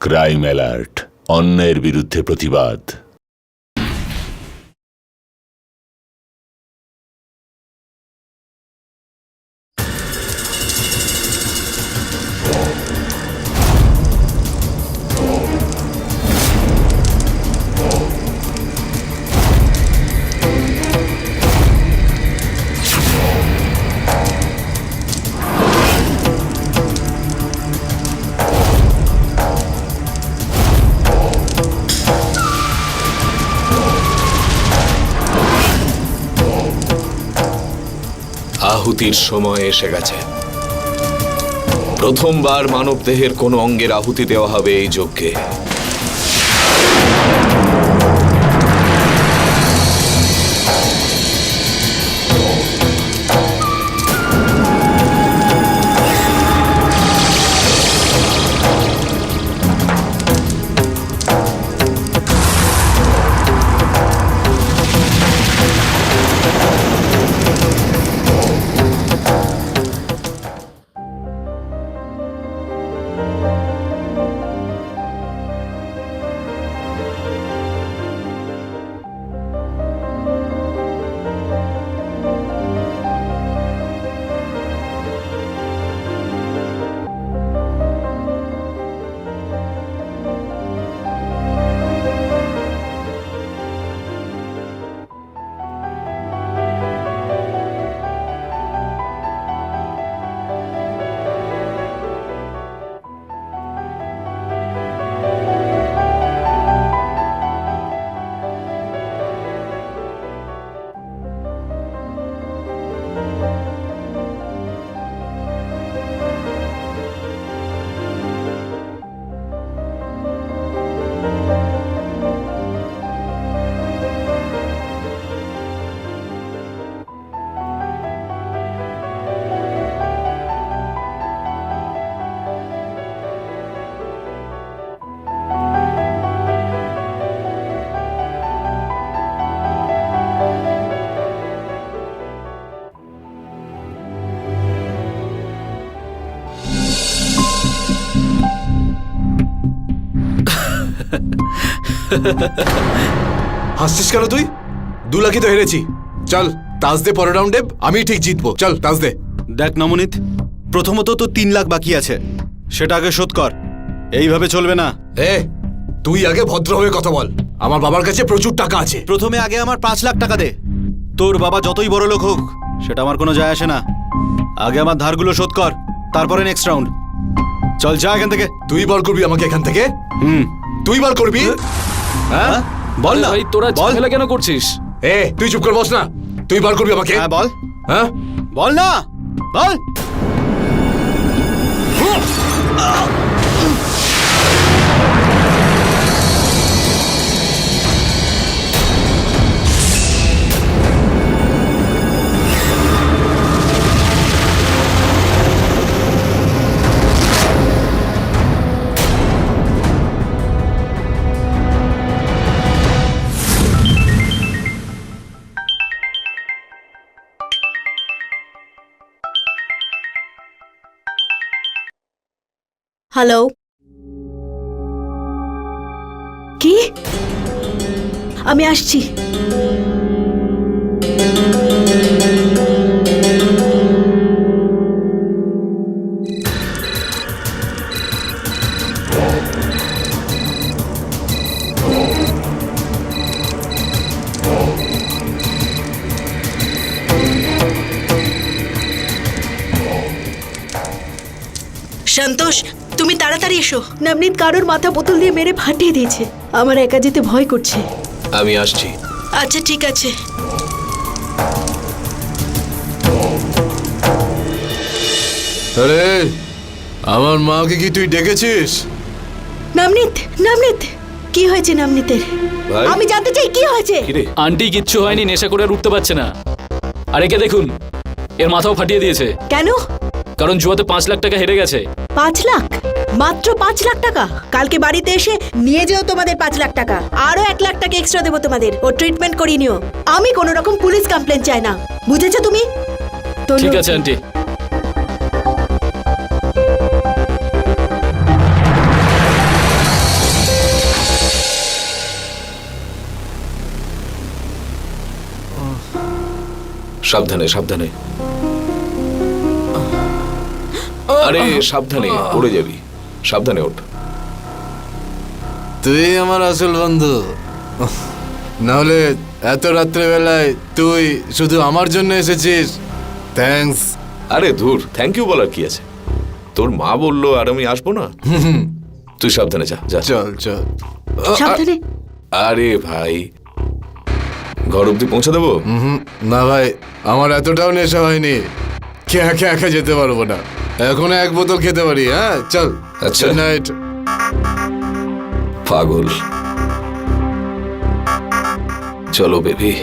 Crime alert, অন্যায়ের বিরুদ্ধে প্রতিবাদ। আহুতির সময় এসে গেছে। প্রথমবার মানবদেহের কোনো অঙ্গের আহুতি দেওয়া হবে এই যজ্ঞে। হাসছিস কেন তুই? 2 লাখই তো হেরেছি। চল তাস দে, পরের রাউন্ডে আমি ঠিক জিতবো। চল তাস দে। দেখ নমনীত, প্রথমত তো 3 লাখ বাকি আছে, সেটা আগে শোধ কর। এইভাবে চলবে না। তুই আগে ভদ্রভাবে কথা বল। আমার বাবার কাছে প্রচুর টাকা আছে। প্রথমে আগে আমার 5 লাখ টাকা দে। তোর বাবা যতই বড় লোক হোক, সেটা আমার কোনো যায় আসে না। আগে আমার ধারগুলো শোধ কর, তারপরে নেক্সট রাউন্ড। চল যা এখান থেকে। তুই বার করবি আমাকে এখান থেকে? তুই বার করবি? হ্যাঁ বল না ভাই, তোরা বল। ঝামেলা কেন করছিস? তুই চুপ করে বস না। তুই বার করবি আমাকে? হ্যাঁ বল। হ্যাঁ বল না, বল। হ্যালো, কি? আমি আসছি। সন্তোষ, তুমি তাড়াতাড়ি এসো। নবনীত কারোর মাথা বোতল দিয়ে মেরে ফাটিয়ে দিয়েছে। আমার একা যেতে ভয় করছে। আমি আসছি। আচ্ছা ঠিক আছে। আরে আমার মাকে কি তুই ডেকেছিস? নবনীত, নবনীত, কি হয়েছে নবনীতের? ভাই? আমি জানতে চাই কি হয়েছে। কিরে? আন্টি কিচ্ছু হয়নি, নেশা করে আর উঠতে পারছে না। আর একে দেখুন, এর মাথাও ফাটিয়ে দিয়েছে। কেন? কারণ জুয়াতে 5 লাখ টাকা হেরে গেছে। 5 লাখ? মাত্র 5 লাখ টাকা? কালকে বাড়িতে এসে নিয়ে যেও তোমাদের 5 লাখ টাকা। আরো 1 লাখ টাকা এক্সট্রা দেবো তোমাদের। ও ট্রিটমেন্ট করিয়ে নিও। আমি কোনো রকম পুলিশ কমপ্লেন চাই না, বুঝেছো তুমি? ঠিক আছে আন্টি। সাবধানে সাবধানে। আরে সাবধানে, পড়ে যাবি। সাবধানে ওঠ। তুই আমার আসল বন্ধু, নাহলে এত রাত্রেবেলায় তুই শুধু আমার জন্য এসেছিস। থ্যাঙ্কস। আরে ধুর, থ্যাংক ইউ বলার কি আছে? তোর মা বললো আর আমি আসবো না? তুই সাবধানে যা যা। চল চল। সাবধানে। আরে ভাই, ঘর অব্দি পৌঁছে দেবো? না ভাই, আমার এতটাও নেশা হয়নি, একা একা যেতে পারবো না। এখন এক বোতল খেতে পারি। হ্যাঁ চল। আচ্ছা। Good night. পাগল। চলো বেবি।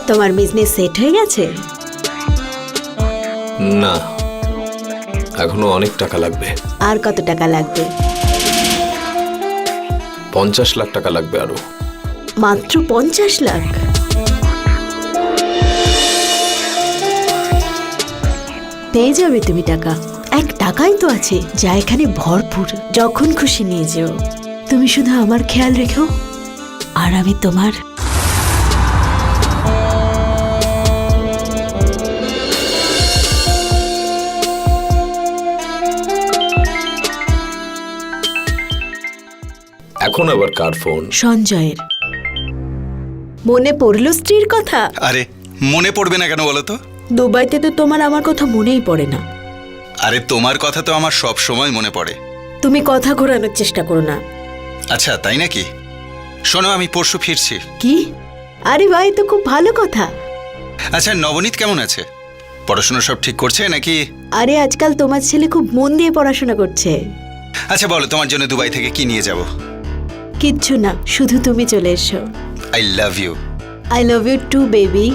তোমার বিজনেস সেট হয়ে গেছে? না, এখনো অনেক টাকা লাগবে। আর কত টাকা লাগবে? 50 লাখ টাকা লাগবে আরো। মাত্র 50 লাখ? পেয়ে যাবে তুমি টাকা। এক টাকাই তো আছে, যা এখানে ভরপুর। যখন খুশি নিয়ে যেও। তুমি শুধু আমার খেয়াল রেখো, আর আমি তোমার। এখন আবার কার ফোন? সঞ্জয়ের। মনে পড়লো স্ত্রীর কথা? আরে মনে পড়বে না কেন বলো তো? দুবাইতে তো তোমার আমার কথা মনেই পড়ে না। আরে তোমার কথা তো আমার সব সময় মনে পড়ে। তুমি কথা ঘোরানোর চেষ্টা করো না। আচ্ছা তাই নাকি? শোনো, আমি পরশু ফিরছি। কি? আরে ভাই, তো খুব ভালো কথা। আচ্ছা, নবনীত কেমন আছে? পড়াশোনা সব ঠিক করছে নাকি? আরে আজকাল তোমার ছেলে খুব মন দিয়ে পড়াশোনা করছে। আচ্ছা বলো, তোমার জন্য দুবাই থেকে কি নিয়ে যাব? কিচ্ছু না, শুধু তুমি চলে এসো। I love you. I love you too baby.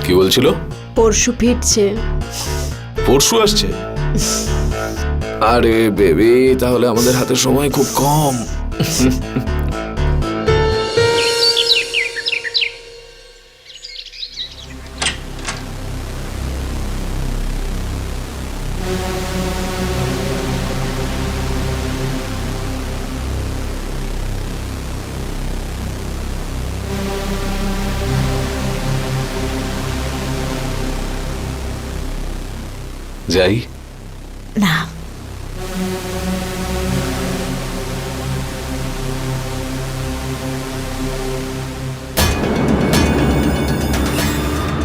কি বলছিল? পরশু ফিরছে। পরশু আসছে? আরে বেবি, তাহলে আমাদের হাতে সময় খুব কম। যাই না,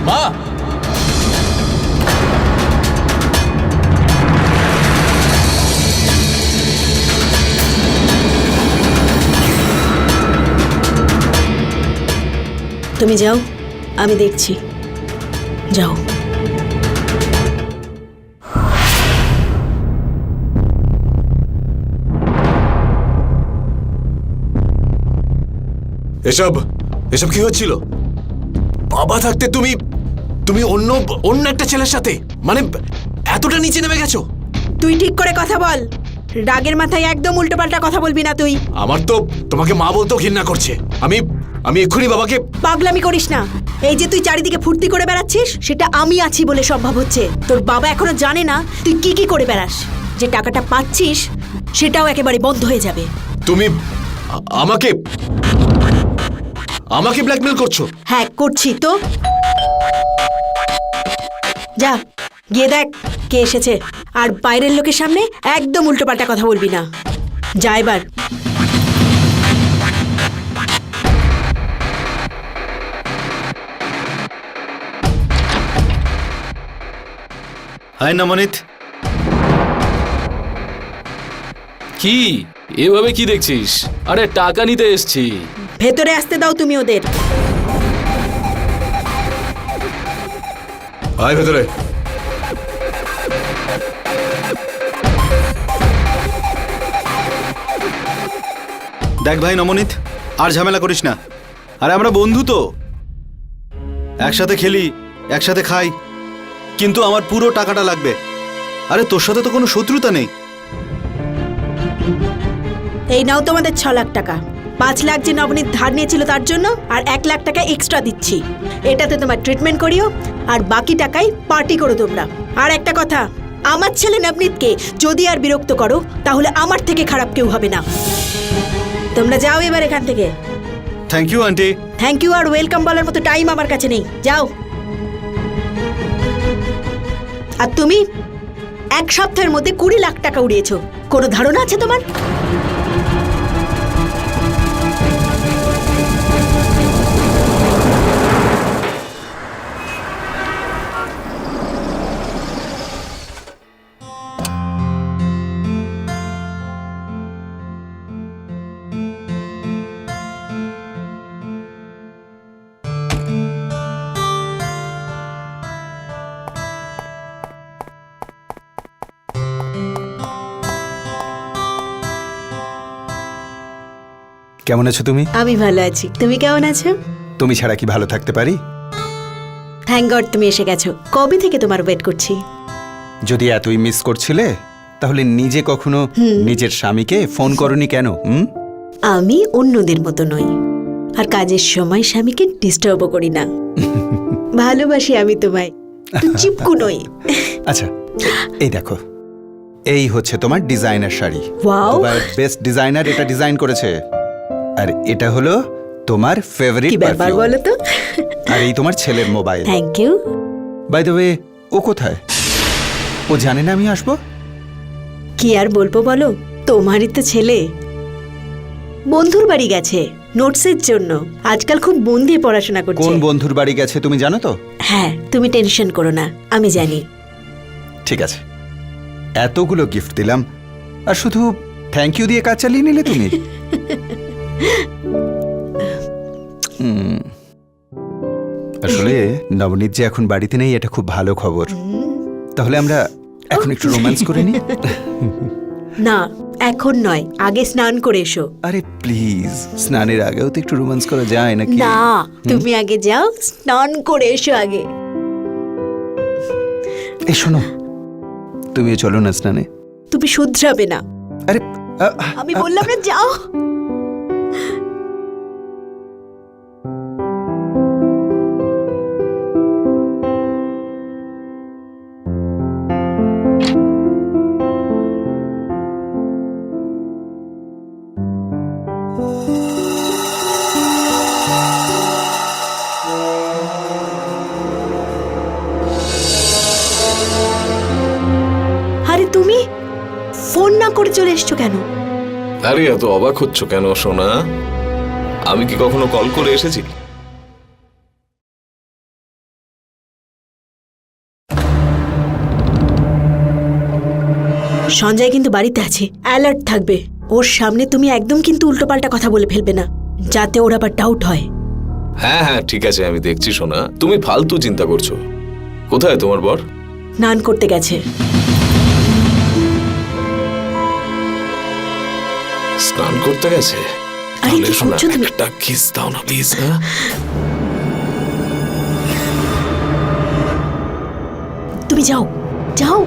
মা, তুমি যাও, আমি দেখছি। যাও। এসব এসব কি হচ্ছিল? বাবা থাকতে তুমি তুমি অন্য অন্য একটা ছেলের সাথে, মানে এতটা নিচে নেমে গেছো? তুই ঠিক করে কথা বল। রাগের মাথায় একদম উল্টোপাল্টা কথা বলবি না তুই। আমার তো তোমাকে মা বলতেও ঘৃণা করছে। আমি আমি এক্ষুনি বাবাকে। পাগলামি করিস না। এই যে তুই চারিদিকে ফুর্তি করে বেড়াচ্ছিস, সেটা আমি আছি বলে সম্ভব হচ্ছে। তোর বাবা এখনো জানে না তুই কি কি করে বেড়াস। যে টাকাটা পাচ্ছিস সেটাও একেবারে বন্ধ হয়ে যাবে। তুমি আমাকে আমাকে ব্ল্যাকমেল করছো? হ্যাঁ করছি তো। যা গিয়ে দেখ কে এসেছে। আর বাইরের লোকের সামনে একদম উল্টোপাল্টা কথা বলবি না। যা এবার। হাই নবনীত। কি এভাবে কি দেখছিস? আরে টাকা নিতে এসছি। ভেতরে আসতে দাও তুমি ওদের। আয় ভেতরে। দেখ ভাই নমনীত, আর ঝামেলা করিস না। আরে আমরা বন্ধু তো, একসাথে খেলি, একসাথে খাই, কিন্তু আমার পুরো টাকাটা লাগবে। আরে তোর সাথে তো কোনো শত্রুতা নেই। এই নাও তোমাদের 6 লাখ টাকা। 5 লাখ যে নবনীত ধার নিয়েছিল তার জন্য, আর 1 লাখ টাকা এক্সট্রা দিচ্ছি। এটাতে তোমার ট্রিটমেন্ট করিও, আর বাকি টাকায় পার্টি করো তোমরা। আর একটা কথা, আমার ছেলে নবনীতকে যদি আর বিরক্ত করো তাহলে আমার থেকে খারাপ কেউ হবে না। তোমরা যাও এবার এখান থেকে। Thank you aunty. Thank you আর ওয়েলকাম বলার মতো টাইম আমার কাছে নেই, যাও। আর তুমি 1 সপ্তাহের মধ্যে 20 লাখ টাকা উড়িয়েছো। কোনো ধারণা আছে তোমার? কেমন আছো তুমি? আমি ভালো আছি, তুমি কেমন আছো? তুমি ছাড়া কি ভালো থাকতে পারি? থ্যাংক গড তুমি এসে গেছো। কবে থেকে তোমার ওয়েট করছি। যদি এতই মিস করছিলে তাহলে নিজে কখনো নিজের স্বামীকে ফোন করনি কেন? আমি অন্যদের মতো নই, আর কাজের সময় স্বামীকে ডিস্টার্বও করি না। ভালোবাসি আমি তোমায়, একটু চিপকু নই। আচ্ছা, এই দেখো, এই হচ্ছে তোমার ডিজাইনার শাড়ি। Wow! দুবাইয়ের বেস্ট ডিজাইনার এটা ডিজাইন করেছে। আর এটা হলো তোমার ফেভারিট কি ব্যাপার পারফিউম। বলো তো? আর এই তোমার ছেলের mobile. Thank you. By the way, ও কোথায়? ও জানে না আমি আসবো? কি আর বলবো বলো, তোমারই তো ছেলে। বন্ধুর বাড়ি গেছে নোটসের জন্য। আজকাল খুব মন দিয়ে পড়াশোনা করছে। কোন বন্ধুর বাড়ি গেছে তুমি জানো তো? হ্যাঁ, তুমি টেনশন করো না, আমি জানি। ঠিক আছে, এতগুলো গিফট দিলাম আর শুধু থ্যাংক ইউ দিয়ে কাজ চালিয়ে নিলে তুমি? আসলে নবনীত যে এখন বাড়িতে নেই, এটা খুব ভালো খবর। তাহলে আমরা এখন একটু রোম্যান্স করে নিই। না, এখন নয়, আগে স্নান করে এসো। আরে প্লিজ, স্নানের আগেও তো একটু রোম্যান্স করা যায় নাকি? না, তুমি আগে যাও, স্নান করে এসো আগে। এই শোনো, তুমিও চলো না স্নানে। তুমি শুধরাবে না, আরে আমি বললাম না, যাও। আরে তুমি ফোন না করে চলে এসছো কেন? আরে এত অবাক হচ্ছ কেন সোনা? আমি কি কখনো কল করে এসেছি? সঞ্জয় কিন্তু বাড়িতে আছে, অ্যালার্ট থাকবে। ওর সামনে তুমি একদম কিন্তু উল্টোপাল্টা কথা বলে ফেলবে না, যাতে ওর আবার ডাউট হয়। হ্যাঁ হ্যাঁ, ঠিক আছে, আমি দেখছি সোনা। তুমি ফালতু চিন্তা করছো। কোথায় তোমার বর? স্নান করতে গেছে। স্নান করতে গেছে? আরে কি তাহলে সোনা, করছো তুমি? একটা কিস দাও না প্লিজ। হ্যাঁ, তুমি যাও, যাও।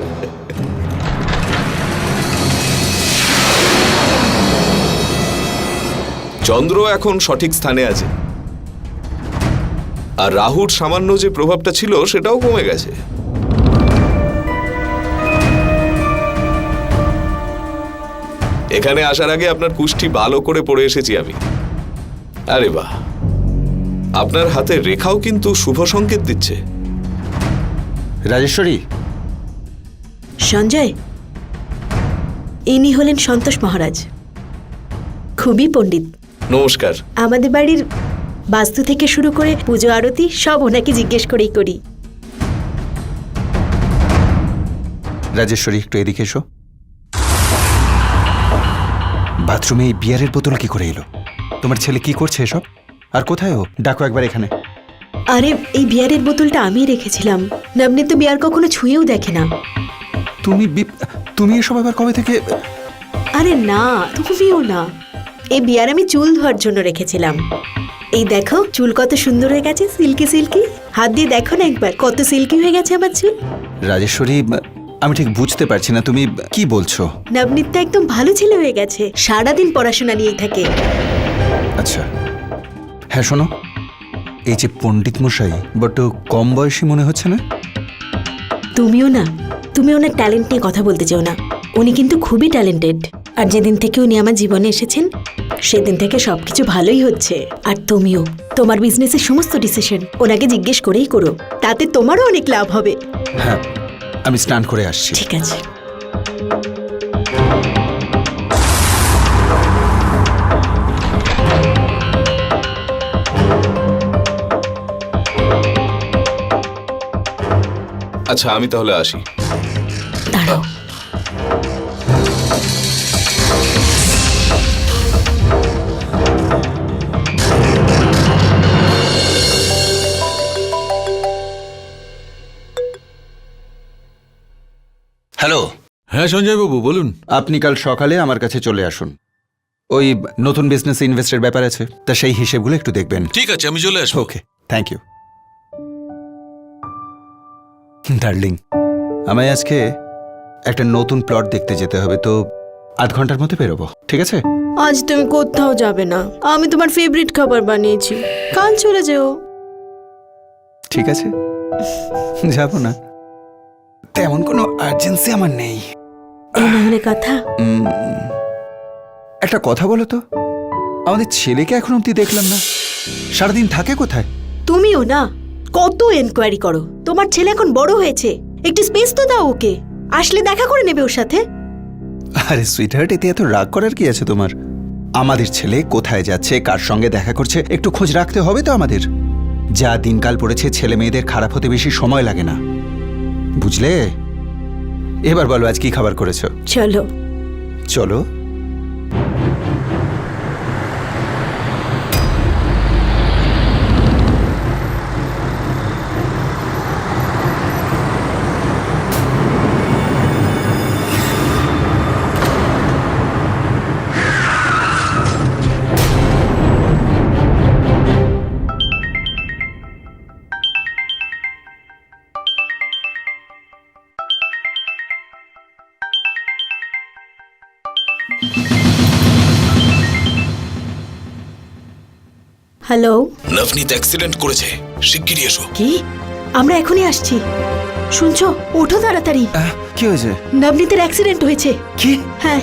চন্দ্র এখন সঠিক স্থানে আছে, আর রাহুর সামান্য যে প্রভাবটা ছিল সেটাও কমে গেছে। এখানে আসার আগে আপনার কুষ্টি ভালো করে পড়ে এসেছি আমি। আরে বাহ, আপনার হাতের রেখাও কিন্তু শুভ সংকেত দিচ্ছে। রাজেশ্বরী, সঞ্জয়, ইনি হলেন সন্তোষ মহারাজ, খুবই পণ্ডিত। নমস্কার। আমাদের বাড়ির বাস্তু থেকে শুরু করে পুজো আরতি সব ওনাকে জিজ্ঞেস করেই করি। রাজেশ্বরী একটু এদিকে এসো। বাথরুমে এই বিয়ারের বোতল কি করে এলো? তোমার ছেলে কি করছে এসব? আর কোথায় ও? ডাকো একবার এখানে। আরে এই বিয়ারের বোতলটা আমি রেখেছিলাম। নবনীত তো বিয়ার কখনো ছুঁয়েও দেখে না। তুমি এসব আবার কবে থেকে? আরে না, তুমিও না। এই বিয়ার আমি চুল ধোয়ার জন্য রেখেছিলাম। এই দেখো চুল কত সুন্দর হয়ে গেছে, সিল্কি সিল্কি। হাত দিয়ে দেখো না একবার, কত সিল্কি হয়ে গেছে আমার চুল। রাজেশ্বরী, আমি ঠিক বুঝতে পারছি না তুমি কি বলছো। নবনীত তো একদম ভালো ছেলে হয়ে গেছে, সারাদিন পড়াশোনা নিয়েই থাকে। আচ্ছা হ্যাঁ, শোনো, এই যে পণ্ডিত মশাই বড্ড কম বয়সী মনে হচ্ছে না? তুমিও না, তুমি ওনার ট্যালেন্ট নিয়ে কথা বলতে চাও না। উনি কিন্তু খুবই ট্যালেন্টেড। আর যেদিন থেকে উনি আমার জীবনে এসেছেন সেদিন থেকে সবকিছু ভালোই হচ্ছে। আর তুমিও তোমার বিজনেসের সমস্ত ডিসিশন ওনাকে জিজ্ঞেস করেই করো, তাতে তোমারও অনেক লাভ হবে। হ্যাঁ, আমি স্নান করে আসছি। ঠিক আছে। আচ্ছা আমি তাহলে আসি। দাঁড়াও, হ্যালো। হ্যাঁ সঞ্জয় বাবু বলুন। আপনি কাল সকালে আমার কাছে চলে আসুন। ওই নতুন বিজনেসে ইনভেস্টের ব্যাপার আছে, তা সেই হিসেবগুলো একটু দেখবেন। ঠিক আছে, আমি চলে আসবো। ওকে, থ্যাংক ইউ। ডার্লিং, আমায় আজকে একটা নতুন প্লট দেখতে যেতে হবে, তো আধ ঘন্টার মধ্যে বেরোবো, ঠিক আছে? আজ তুমি কোথাও যাবে না। আমি তোমার ফেভারিট খাবার বানিয়েছি, কাল চলে যেও। ঠিক আছে, যাবো না, তেমন কোনো আর্জেন্সি আমার নেই। এই না হলে কথা। একটা কথা বলো তো, আমাদের ছেলেকে এখন অব্দি দেখলাম না, সারাদিন থাকে কোথায়? তুমিও না, কত এনকোয়ারি করো। তোমার ছেলে এখন বড় হয়েছে, একটু স্পেস তো দাও ওকে। আসলে দেখা করে নেবে ওর সাথে। আরে সুইটহার্ট, এতে এত রাগ করার কি আছে তোমার? আমাদের ছেলে কোথায় যাচ্ছে, কার সঙ্গে দেখা করছে, একটু খোঁজ রাখতে হবে তো আমাদের। যা দিনকাল পড়েছে, ছেলে মেয়েদের খারাপ হতে বেশি সময় লাগে না, বুঝলে? এবার বলো, আজ কি খাবার করেছো? চলো। চলো। হ্যালো। নবনীত অ্যাক্সিডেন্ট করেছে, শিগগিরই এসো। কি? আমরা এখনই আসছি। শুনছো? ওঠো তাড়াতাড়ি। কি হয়েছে? নবনীতের অ্যাক্সিডেন্ট হয়েছে। কি? হ্যাঁ।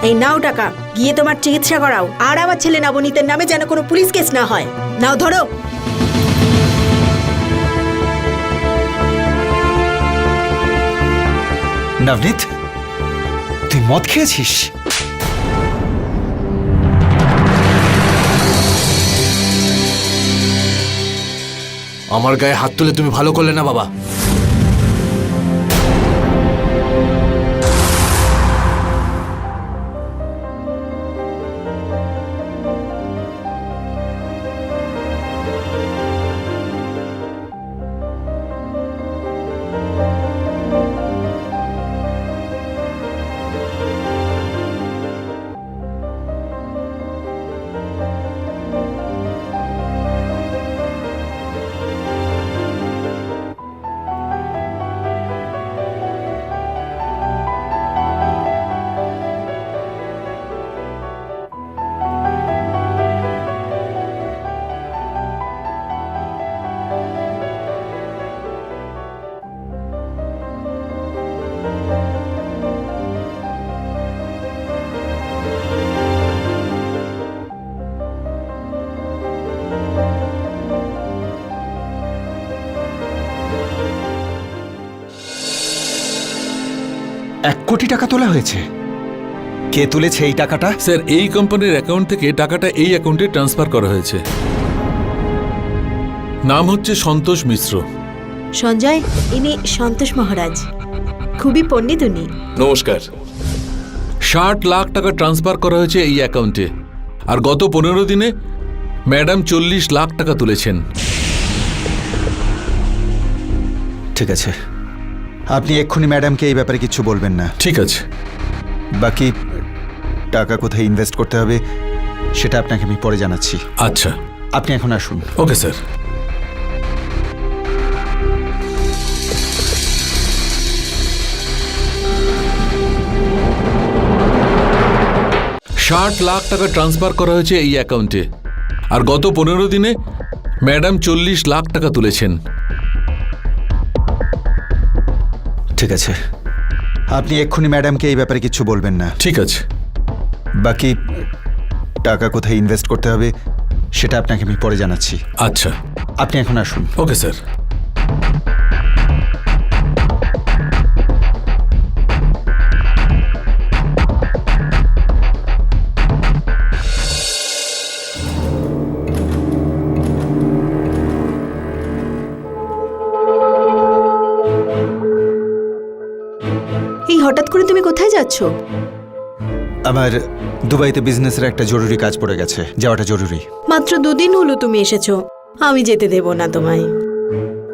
এই নাও টাকা, গিয়ে তোমার চিকিৎসা করাও। আর আমার ছেলে নবনীতের নামে যেন কোনো পুলিশ কেস না হয়। নাও ধরো। নবনীত, তুই মদ খেয়েছিস? আমার গায়ে হাত তুলে তুমি ভালো করলে না বাবা। $1 কোটি তোলা হয়েছে। কে তুলেছে এই টাকাটা? স্যার, এই কোম্পানির অ্যাকাউন্ট থেকে টাকাটা এই অ্যাকাউন্টে ট্রান্সফার করা হয়েছে। নাম হচ্ছে সন্তোষ মিশ্র। সঞ্জয়, ইনি সন্তোষ মহারাজ। খুবই পণ্ডিত উনি। নমস্কার। 60 লাখ টাকা ট্রান্সফার করা হয়েছে এই অ্যাকাউন্টে, আর গত 15 দিনে ম্যাডাম 40 লাখ টাকা তুলেছেন। ঠিক আছে, আপনি এক্ষুনি ম্যাডামকে এই ব্যাপারে কিছু বলবেন না। ঠিক আছে। বাকি টাকা কোথায় ইনভেস্ট করতে হবে সেটা আপনাকে আমি পরে জানাচ্ছি। আচ্ছা, আপনি এখন আসুন। Okay sir. $60 লাখ টাকা ট্রান্সফার করা হয়েছে এই অ্যাকাউন্টে, আর গত 15 দিনে ম্যাডাম 40 লাখ টাকা তুলেছেন। ঠিক আছে, আপনি এক্ষুনি ম্যাডামকে এই ব্যাপারে কিছু বলবেন না। ঠিক আছে। বাকি টাকা কোথায় ইনভেস্ট করতে হবে সেটা আপনাকে আমি পরে জানাচ্ছি। আচ্ছা, আপনি এখন আসুন। Okay sir. এই হঠাৎ করে তুমি কোথায় যাচ্ছ? আমার দুবাইতে বিজনেসের একটা জরুরি কাজ পড়ে গেছে, যাওয়াটা জরুরি। মাত্র 2 দিন হলো তুমি এসেছো, আমি যেতে দেব না তোমায়।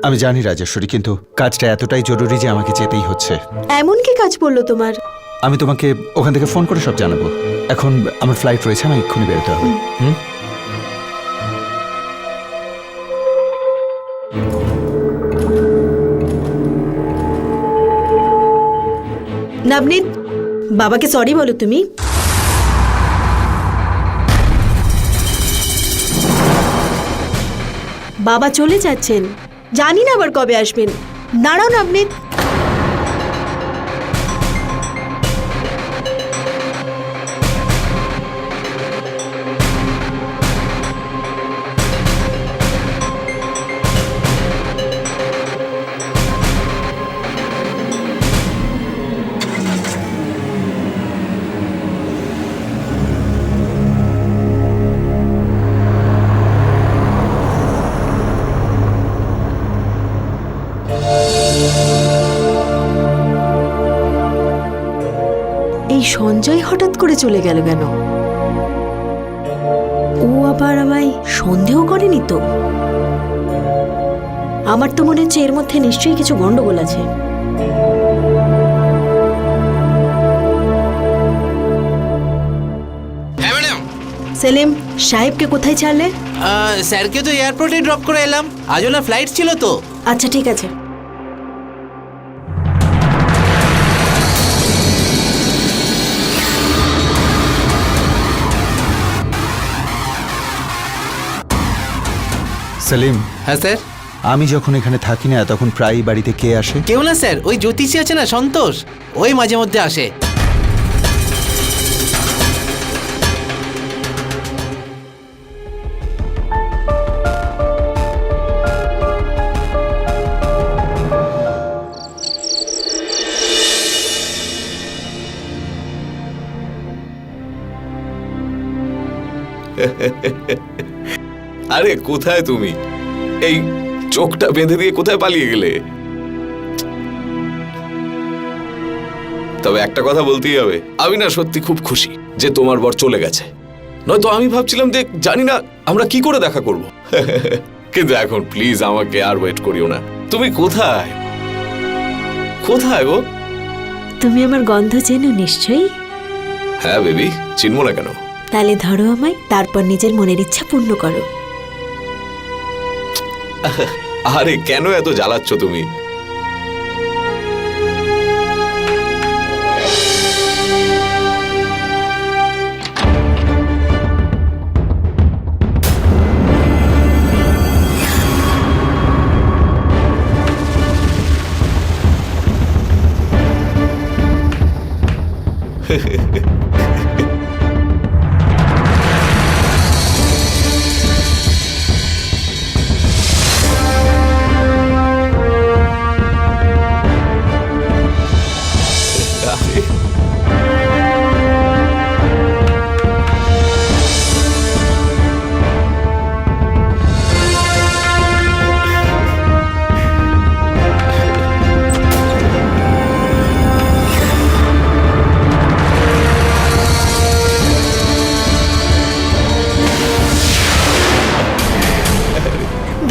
আমি জানি রাজেশ্বরী, কিন্তু কাজটা এতটাই জরুরি যে আমাকে যেতেই হচ্ছে। এমন কি কাজ পড়লো তোমার? আমি তোমাকে ওখান থেকে ফোন করে সব জানাবো। এখন আমার ফ্লাইট রয়েছে, আমি এক্ষুনি বেরোতে হবে। নবনীত, বাবাকে সরি বলো তুমি। বাবা চলে যাচ্ছেন, জানি না আবার কবে আসবেন। দাঁড়াও নবনীত। এই সঞ্জয় হঠাৎ করে চলে গেল কেন? ও আবার আমায় সন্দেহ করেনি তো? আমার তো মনে হচ্ছে এর মধ্যে নিশ্চয়ই কিছু গন্ডগোল আছে। হ্যাঁ ম্যাডাম। সেলিম, সাহেবকে কোথায় ছাড়লে? স্যারকে তো এয়ারপোর্টে ড্রপ করে এলাম, আজ ওনার ফ্লাইট ছিল তো। আচ্ছা ঠিক আছে। সেলিম। হ্যাঁ স্যার। আমি যখন এখানে থাকি না তখন প্রায়ই বাড়িতে কে আসে? কেউ না স্যার, ওই জ্যোতিষী আছে না সন্তোষ, ওই মাঝে মধ্যে আসে। আরে কোথায় তুমি? এই চোখটা বেঁধে দিয়ে কোথায় পালিয়ে গেলে? তবে একটা কথা বলতেই হবে, আমি না সত্যি খুব খুশি যে তোমার বর চলে গেছে। নয়তো আমি ভাবছিলাম যে জানি না আমরা কি করে দেখা করব। কিন্তু এখন প্লিজ আমাকে আর ওয়েট করিও না। তুমি কোথায়? কোথায় গো? তুমি আমার গন্ধ চেনো নিশ্চয়ই। হ্যাঁ বেবি, চিনবো না কেন? তাহলে ধরো আমায়, তারপর নিজের মনের ইচ্ছা পূর্ণ করো। আরে কেন এত জ্বালাচ্ছ তুমি?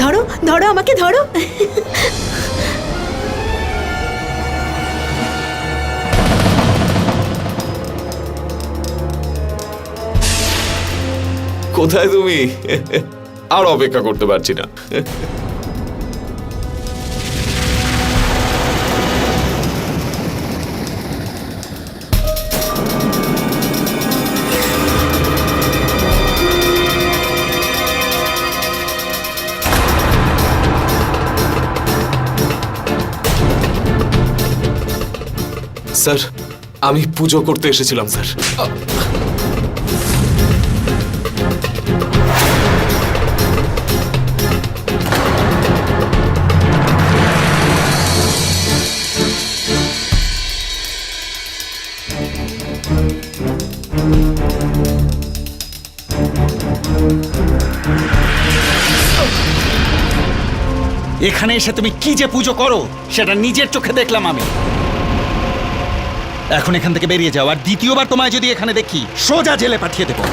ধরো ধরো আমাকে ধরো। কোথায় তুমি? আর অপেক্ষা করতে পারছি না। স্যার, আমি পুজো করতে এসেছিলাম স্যার। এখানে এসে তুমি কি যে পুজো করো সেটা নিজের চোখে দেখলাম আমি। এখন এখান থেকে বেরিয়ে যাও, আর দ্বিতীয়বার তোমায় যদি এখানে দেখি সোজা জেলে পাঠিয়ে দেবো।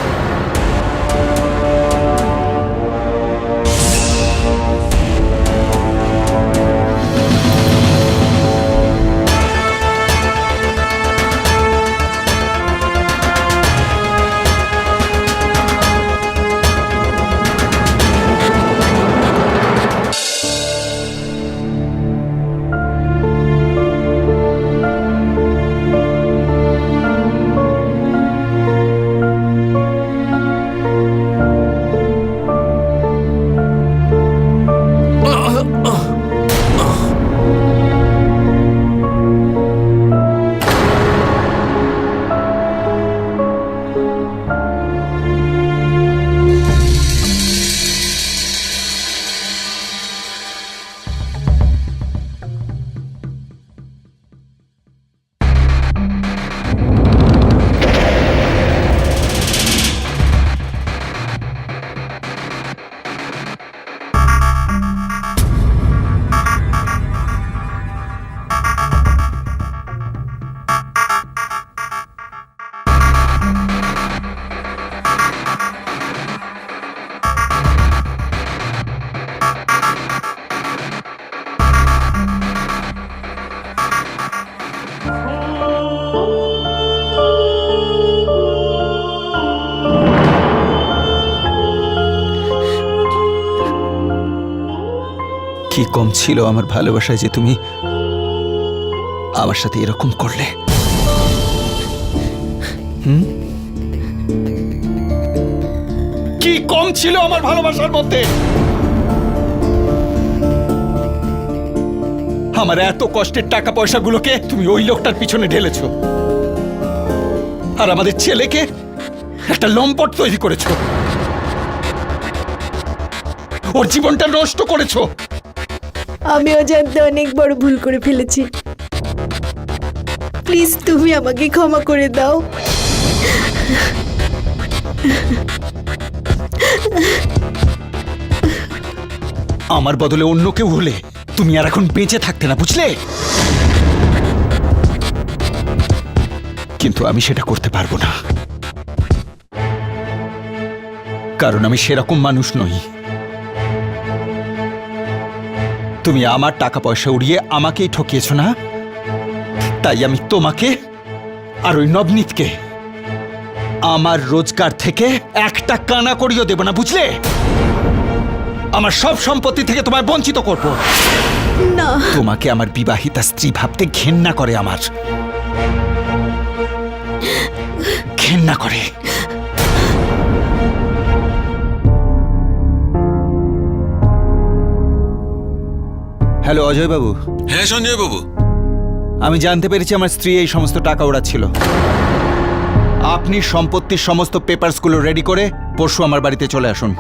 কি কম ছিল আমার ভালোবাসায় যে তুমি আমার সাথে এরকম করলে? কি কম ছিল আমার ভালোবাসার মধ্যে? আমার এত কষ্টের টাকা পয়সাগুলোকে তুমি ওই লোকটার পিছনে ঢেলেছো, আর আমাদের ছেলেকে একটা লম্পট তৈরি করেছো, ওর জীবনটা নষ্ট করেছো। আমি অজান্তে অনেক বড় ভুল করে ফেলেছি, প্লিজ তুমি আমাকে ক্ষমা করে দাও। আমার বদলে অন্য কেউ হলে তুমি আর এখন বেঁচে থাকতে না, বুঝলে? কিন্তু আমি সেটা করতে পারবো না, কারণ আমি সেরকম মানুষ নই। তুমি আমার টাকা পয়সা উড়িয়ে আমাকেই ঠকিয়েছো না, তাই আমি তোমাকে আর ওই নবনীতকে আমার রোজগার থেকে একটা কানা করিও দেব না, বুঝলে? আমার সব সম্পত্তি থেকে তোমায় বঞ্চিত করব না। তোমাকে আমার বিবাহিতা স্ত্রী ভাবতে ঘেন্না করে, আমার ঘেন্না করে। হ্যালো অজয় বাবু। হ্যাঁ সঞ্জয় বাবু। আমি জানতে পেরেছি আমার স্ত্রী এই সমস্ত টাকা ওড়াচ্ছিল। আপনি সম্পত্তির সমস্ত পেপারসগুলো রেডি করে পরশু আমার বাড়িতে চলে আসুন।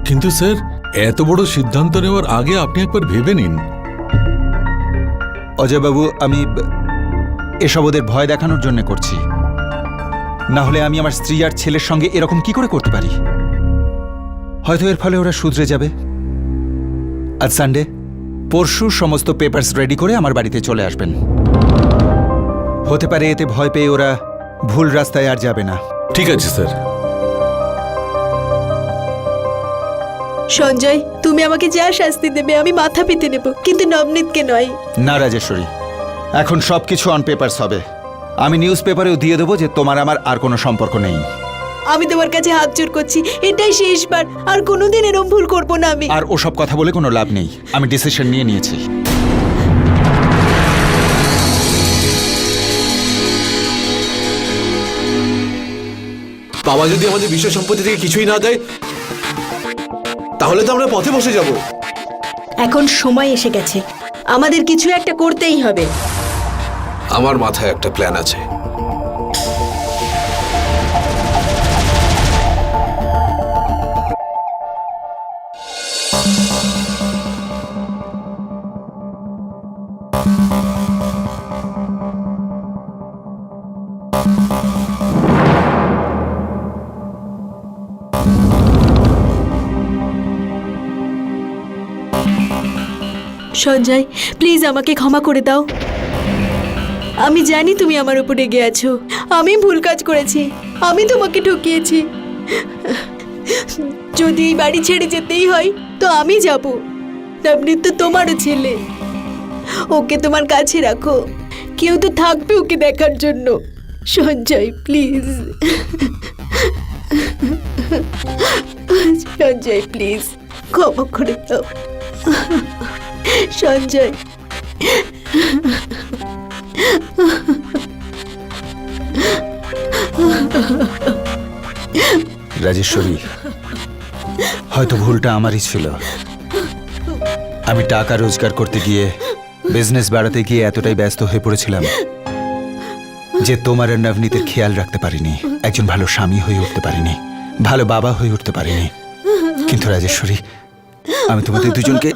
কিন্তু স্যার, এত বড় সিদ্ধান্ত নেওয়ার আগে আপনি একবার ভেবে নিন। অজয় বাবু, আমি এসব ওদের ভয় দেখানোর জন্য করছি, না হলে আমি আমার স্ত্রী আর ছেলের সঙ্গে এরকম কি করে করতে পারি? হয়তো এর ফলে ওরা শুধরে যাবে। আজ সানডে, পরশু সমস্ত পেপারস রেডি করে আমার বাড়িতে চলে আসবেন। হতে পারে এতে ভয় পেয়ে ওরা ভুল রাস্তায় আর যাবে না। ঠিক আছে স্যার। সঞ্জয়, তুমি আমাকে যা শাস্তি দেবে আমি মাথা পেতে নেব, কিন্তু নবনীতকে নয়। না রাজেশ্বরী, এখন সবকিছু অন পেপারস হবে। আমি নিউজ পেপারেও দিয়ে দেবো যে তোমার আমার আর কোনো সম্পর্ক নেই। আমি তোমার কাছে হাত জোর করছি, এটাই শেষবার, আর কোনোদিন এরকম ভুল করবো না আমি। আর ওসব কথা বলে কোনো লাভ নেই, আমি ডিসিশন নিয়ে নিয়েছি। বাবা যদি আমাদের বিষয় সম্পত্তি থেকে কিছুই না দেয়, তাহলে তো আমরা পথে বসে যাব। এখন সময় এসে গেছে, আমাদের কিছু একটা করতেই হবে। আমার মাথায় একটা প্ল্যান আছে। সঞ্জয়, প্লিজ আমাকে ক্ষমা করে দাও। আমি জানি তুমি আমার উপর রেগে আছো, আমি ভুল কাজ করেছি, আমি তোমাকে ঠকিয়েছি। যদি এই বাড়ি ছেড়ে যেতেই হয় তো আমি যাব। নবনীত তো তোমারও ছেলে, ওকে তোমার কাছে রাখো, কেউ তো থাকবে ওকে দেখার জন্য। সঞ্জয় প্লিজ, সঞ্জয় প্লিজ ক্ষমা করে দাও। সঞ্জয়, রাজেশ্বরী, হয়তো ভুলটা আমারই ছিল। আমি টাকা রোজগার করতে গিয়ে, বিজনেস বাড়াতে গিয়ে এতটাই ব্যস্ত হয়ে পড়েছিলাম যে তোমার আর নবনীতের খেয়াল রাখতে পারিনি, একজন ভালো স্বামী হয়ে উঠতে পারিনি, ভালো বাবা হয়ে উঠতে পারিনি। কিন্তু রাজেশ্বরী, আমি তোমাদের দুজনকে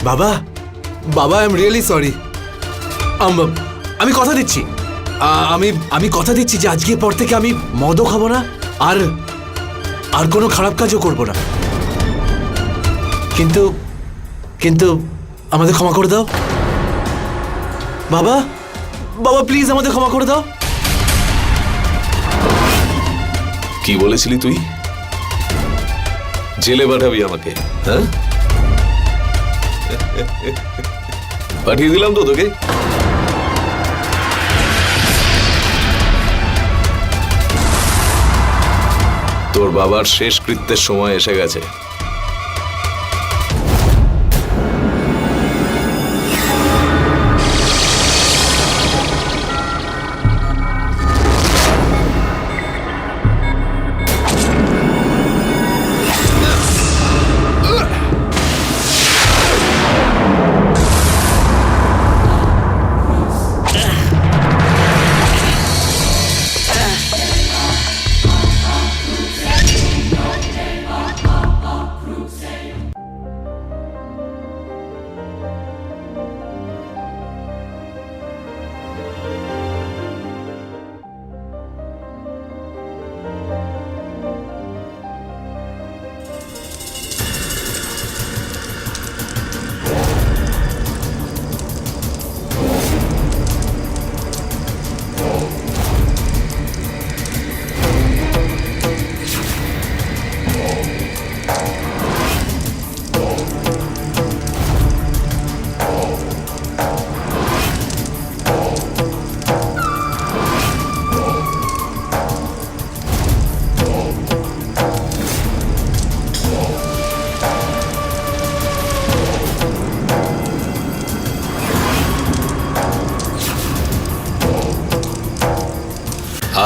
বাবা, বাবা, আই এম রিয়েলি সরি। আমি কথা দিচ্ছি, আমি কথা দিচ্ছি যে আজকের পর থেকে আমি মদও খাবো না, আর কোনো খারাপ কাজও করবো না। কিন্তু কিন্তু আমাদের ক্ষমা করে দাও বাবা। বাবা প্লিজ আমাদের ক্ষমা করে দাও। কি বলেছিলি তুই? জেলে পাঠাবি আমাকে? হ্যাঁ, পাঠিয়ে দিলাম তো তোকে। তোর বাবার শেষ কৃত্যের সময় এসে গেছে।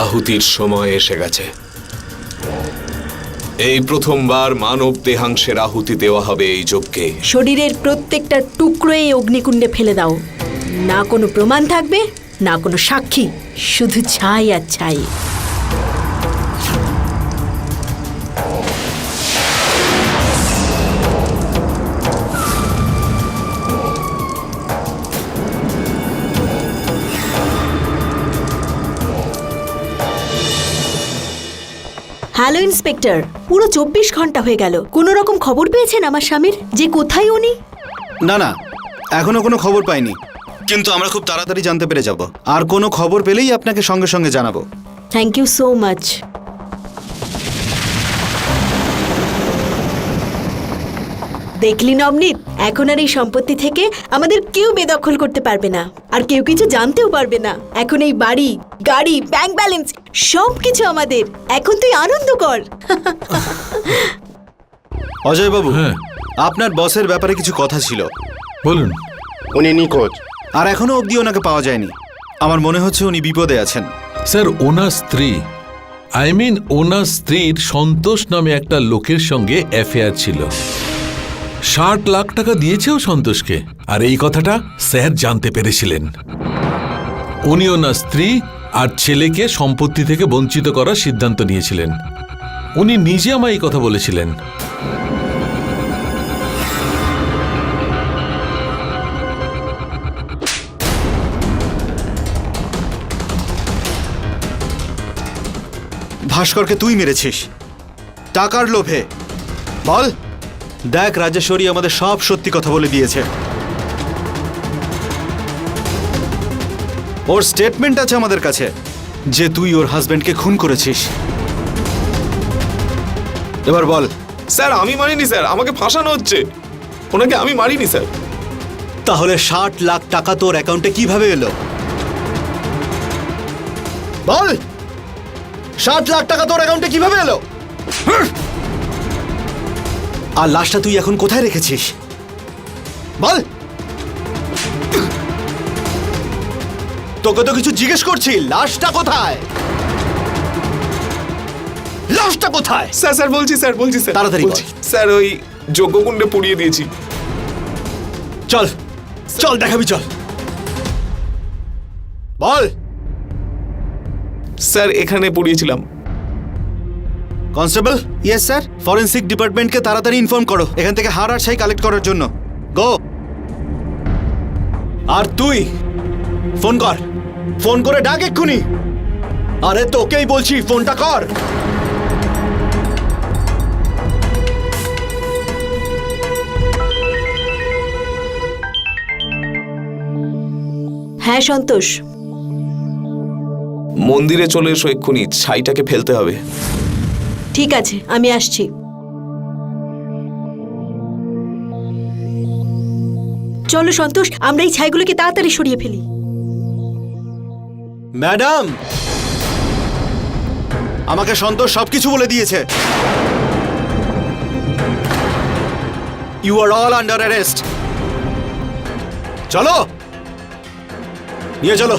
আহুতির সময় এসে গেছে। এই প্রথমবার মানব দেহাংশের আহুতি দেওয়া হবে এই যজ্ঞে। শরীরের প্রত্যেকটা টুকরো এই অগ্নিকুণ্ডে ফেলে দাও। না কোনো প্রমাণ থাকবে, না কোনো সাক্ষী, শুধু ছাই আর ছাই। হ্যালো ইন্সপেক্টর, পুরো 24 ঘন্টা হয়ে গেল, কোনো রকম খবর পেয়েছেন আমার স্বামীর যে কোথায় উনি? না না, এখনো কোনো খবর পাইনি, কিন্তু আমরা খুব তাড়াতাড়ি জানতে পেরে যাব। আর কোনো খবর পেলেই আপনাকে সঙ্গে সঙ্গে জানাবো। Thank you so much. দেখলি নবনীত, এখন আর এই সম্পত্তি থেকে আমাদের কেউ বেদখল করতে পারবে না, আর কেউ কিছু জানতেও পারবে না। এখন এই বাড়ি, গাড়ি, ব্যাংক ব্যালেন্স সব কিছু আমাদের। এখন তুই আনন্দ কর। অজয় বাবু, হ্যাঁ আপনার বসের ব্যাপারে কিছু কথা ছিল। বলুন। উনি নিখোঁজ। আর এখনো অবধি ওনাকে পাওয়া যায়নি। আমার মনে হচ্ছে উনি বিপদে আছেন। স্যার, ওনার স্ত্রী ওনার স্ত্রীর সন্তোষ নামে একটা লোকের সঙ্গে অ্যাফেয়ার ছিল। 60 লাখ টাকা দিয়েছেও সন্তোষকে, আর এই কথাটা স্যার জানতে পেরেছিলেন। উনি ওনার স্ত্রী আর ছেলেকে সম্পত্তি থেকে বঞ্চিত করার সিদ্ধান্ত নিয়েছিলেন। উনি নিজে আমায় এই কথা বলেছিলেন। ভাস্করকে তুই মেরেছিস টাকার লোভে। বল। দেখ, রাজেশ্বরী আমাদের সব সত্যি কথা বলে দিয়েছে। ওর স্টেটমেন্ট আছে আমাদের কাছে যে তুই ওর হাজবেন্ডকে খুন করেছিস। এবার বল। স্যার আমি মারিনি স্যার, আমাকে ফাঁসানো হচ্ছে। ওনাকে আমি মারিনি স্যার। তাহলে 60 লাখ টাকা তোর অ্যাকাউন্টে কিভাবে এলো? বল। 60 লাখ টাকা তোর অ্যাকাউন্টে কিভাবে এলো? আর লাশটা তুই এখন কোথায় রেখেছিস? বল। তোকে তো কিছু জিজ্ঞেস করছি, লাশটা কোথায়? লাশটা কোথায়? স্যার স্যার বলছি স্যার তাড়াতাড়ি বল। বলছি। স্যার ওই যজ্ঞকুণ্ডে পুড়িয়ে দিয়েছি। চল চল দেখাবি, চল। বল। স্যার এখানে পুড়িয়েছিলাম। কনস্টেবল। Yes sir. ফরেনসিক ডিপার্টমেন্টকে তাড়াতাড়ি ইনফর্ম করো এখান থেকে হাড় আর ছাই কালেক্ট করার জন্য। গো। আর তুই ফোন কর, ফোন করে ডাক এক্ষুনি। আরে তোকেই বলছি, ফোনটা কর। হ্যাঁ সন্তোষ, মন্দিরে চলে এসো এক্ষুনি, ছাইটাকে ফেলতে হবে। ঠিক আছে, আমি আসছি। চলো সন্তোষ, আমরা এই ছাইগুলোকে তাড়াতাড়ি সরিয়ে ফেলি। ম্যাডাম, আমাকে সন্তোষ সবকিছু বলে দিয়েছে। You are all under arrest. চলো, নিয়ে চলো।